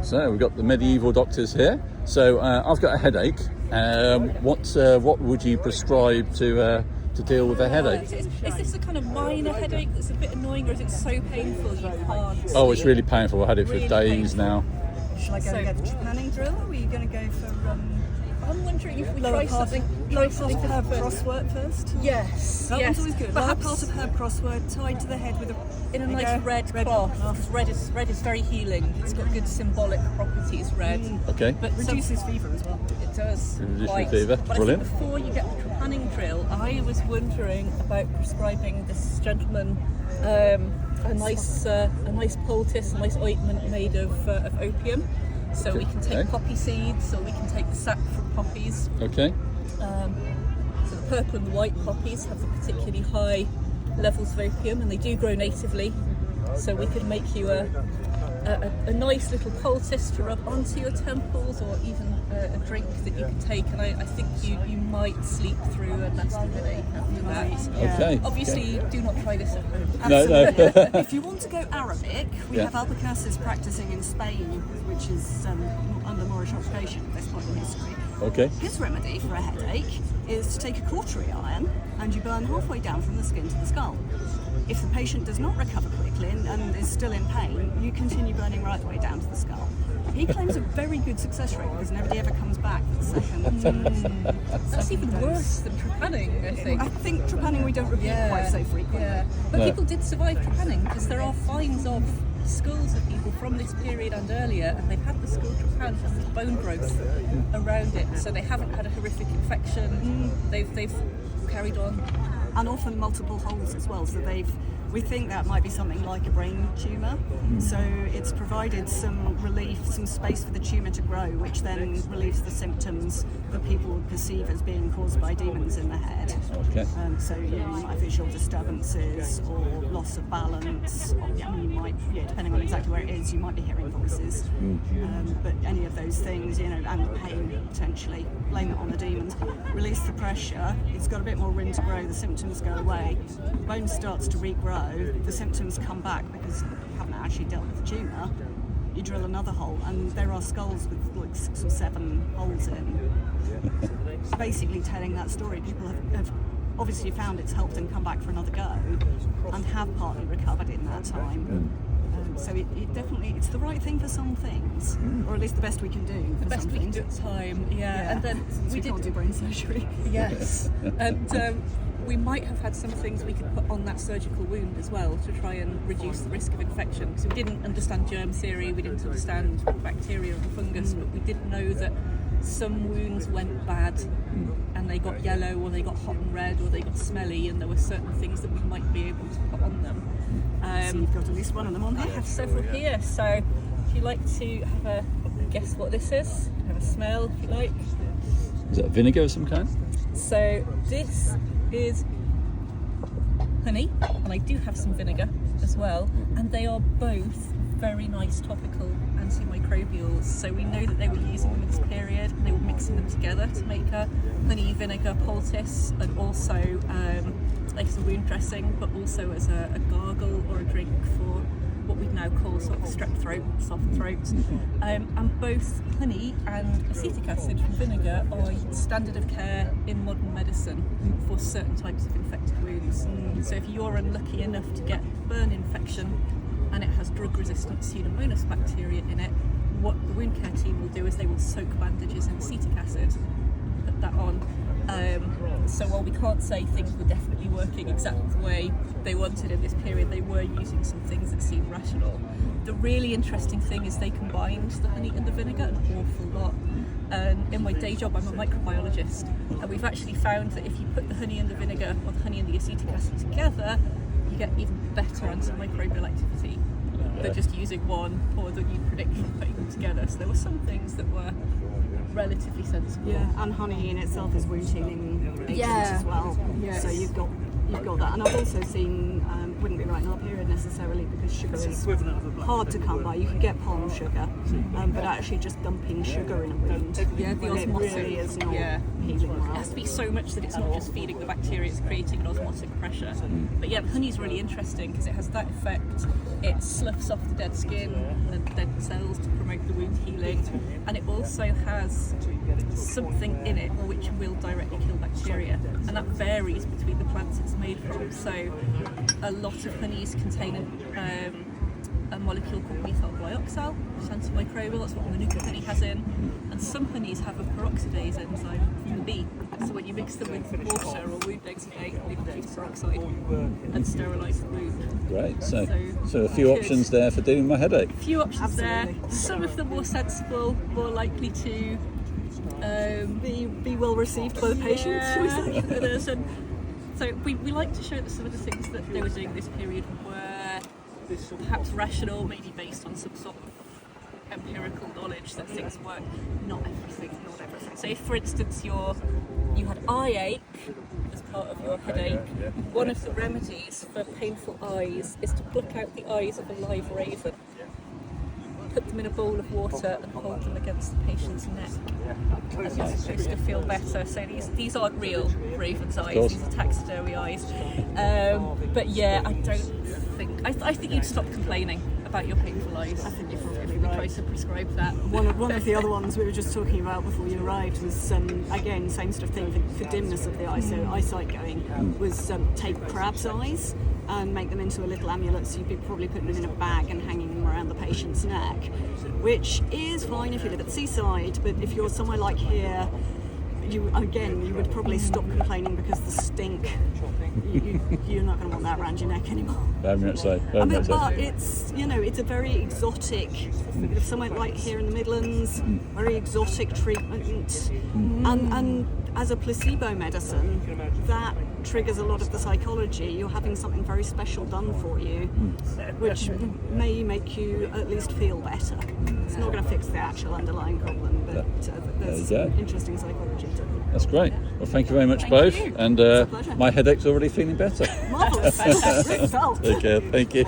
So we've got the medieval doctors here. So I've got a headache. What would you prescribe to deal with a headache? Is this a kind of minor headache that's a bit annoying, or is it so painful you can't sleep? Oh, it's really painful. I've had it for Really days painful. now. Shall I go and get the trepanning drill, or are you going to go for I'm wondering if we lower try part something. lower part of herb crossword first? Yes, That yes. one's always good. Lower Perhaps part of herb crossword tied to the head with a in a there you nice go. red cloth. Because red is very healing. It's got good symbolic properties. Red. Okay. But Reduces fever as well. it does. Reduces quite. fever. But Brilliant. I think before you get the trepanning drill, I was wondering about prescribing this gentleman a nice poultice, a nice ointment made of opium. So we can take poppy seeds, or we can take the sap from poppies. Okay. So the purple and the white poppies have the particularly high levels of opium, and they do grow natively. So we could make you a nice little poultice to rub onto your temples, or even a drink that you can take. And I think you might sleep through a nasty headache after that. Okay. Obviously, do not try this at home. No. If you want to go Arabic, we have Albucasis practicing in Spain, which is under Moorish occupation at this point in history. Okay. His remedy for a headache is to take a cautery iron and you burn halfway down from the skin to the skull. If the patient does not recover quickly and is still in pain, you continue burning right the way down to the skull. He claims a very good success rate because nobody ever comes back for the second. That's even worse than trepanning, I think. I think trepanning we don't repeat quite so frequently. Yeah, but No. people did survive trepanning because there are finds of skulls of people from this period and earlier, and they've had the skull trepanned and there's bone growth around it, so they haven't had a horrific infection. They've carried on. And often multiple holes as well, so we think that might be something like a brain tumour. So it's provided some relief, some space for the tumour to grow, which then relieves the symptoms that people would perceive as being caused by demons in the head. Okay. So you might have visual disturbances or loss of balance, or you might, depending on exactly where it is, you might be hearing voices. But any of those things, and pain potentially, blame it on the demons. Release the pressure, it's got a bit more room to grow, the symptoms go away, bone starts to regrow, the symptoms come back because you haven't actually dealt with the tumour. You drill another hole, and there are skulls with like 6 or 7 holes in. Basically telling that story. People have obviously found it's helped and come back for another go, and have partly recovered in that time. So it definitely, it's the right thing for some things, or at least the best we can do. The best we can do at the time, and then we can't do brain surgery. Yes, and we might have had some things we could put on that surgical wound as well to try and reduce the risk of infection. Because we didn't understand germ theory, we didn't understand bacteria and fungus, but we did know that some wounds went bad and they got yellow, or they got hot and red, or they got smelly, and there were certain things that we might be able to put on them. So you've got at least one of them on I here. have several here, so if you'd like to have a guess what this is, have a smell if you like. Is that vinegar of some kind? So this is honey, and I do have some vinegar as well, and they are both very nice topical antimicrobials. So we know that they were using them in this period, and they were mixing them together to make a honey vinegar poultice, and also as a wound dressing, but also as a gargle or a drink for what we now call sort of strep throat, soft throat. And both honey and acetic acid from vinegar are standard of care in modern medicine for certain types of infected wounds. So if you're unlucky enough to get burn infection and it has drug-resistant Pseudomonas bacteria in it, what the wound care team will do is they will soak bandages in acetic acid, put that on. So while we can't say things were definitely working exactly the way they wanted in this period, they were using some things that seemed rational. The really interesting thing is they combined the honey and the vinegar an awful lot. In my day job, I'm a microbiologist, and we've actually found that if you put the honey and the vinegar, or the honey and the acetic acid together, you get even better antimicrobial activity than just using one, or than you'd predict from putting them together. So there were some things that were relatively sensible. Yeah, and honey in itself is wound healing agent as well. Yes. So you've got that. And I've also seen, wouldn't be right in our period necessarily, because sugar is hard to come by. You can get palm sugar, but actually just dumping sugar in a wound, The osmotic really is not healing It well. has to be so much that it's not just feeding the bacteria, it's creating an osmotic pressure. But yeah, honey's really interesting because it has that effect. It sloughs off the dead skin and dead cells to promote the wound healing, and it also has something in it which will directly kill bacteria, and that varies between the plants it's made from. So a lot of honeys contain a molecule called methyl glyoxal, which is antimicrobial. That's what Manuka honey has in, and some honeys have a peroxidase enzyme from the bee. So when you mix them with water or wound exudate, they produce peroxide and sterilise the wound. Great. So a few options there for dealing with my headache. A few options Absolutely. there. Some of them more sensible, more likely to Be well received by the patients, shall we say? So we like to show that some of the things that they were doing this period were perhaps rational, maybe based on some sort of empirical knowledge that things work. Not everything. So if, for instance, you had eye ache as part of your headache, one of the remedies for painful eyes is to pluck out the eyes of a live raven, put them in a bowl of water and hold them against the patient's neck. And it's supposed to feel better. So these aren't real raven's eyes, these are taxidermy eyes. But yeah, I think you'd stop complaining about your painful eyes. I think you're probably We right. try to prescribe that. One of the other ones we were just talking about before you arrived was, again, same sort of thing for dimness of the eye, so eyesight going, was take crab's eyes and make them into a little amulet, so you'd be probably putting them in a bag and hanging them around the patient's neck, which is fine if you live at the seaside, but if you're somewhere like here, you would probably stop complaining because the stink, you're not going to want that around your neck anymore. Very much so. But it's, it's a very exotic, somewhere like here in the Midlands, very exotic treatment, and as a placebo medicine, that triggers a lot of the psychology. You're having something very special done for you, which may make you at least feel better. It's not going to fix the actual underlying problem, but there's There you go. interesting psychology to it. That's great. Well, thank you very much, Thank both. you. And a pleasure. my headache's already feeling better. Marvellous. Really felt. Take care. Thank you.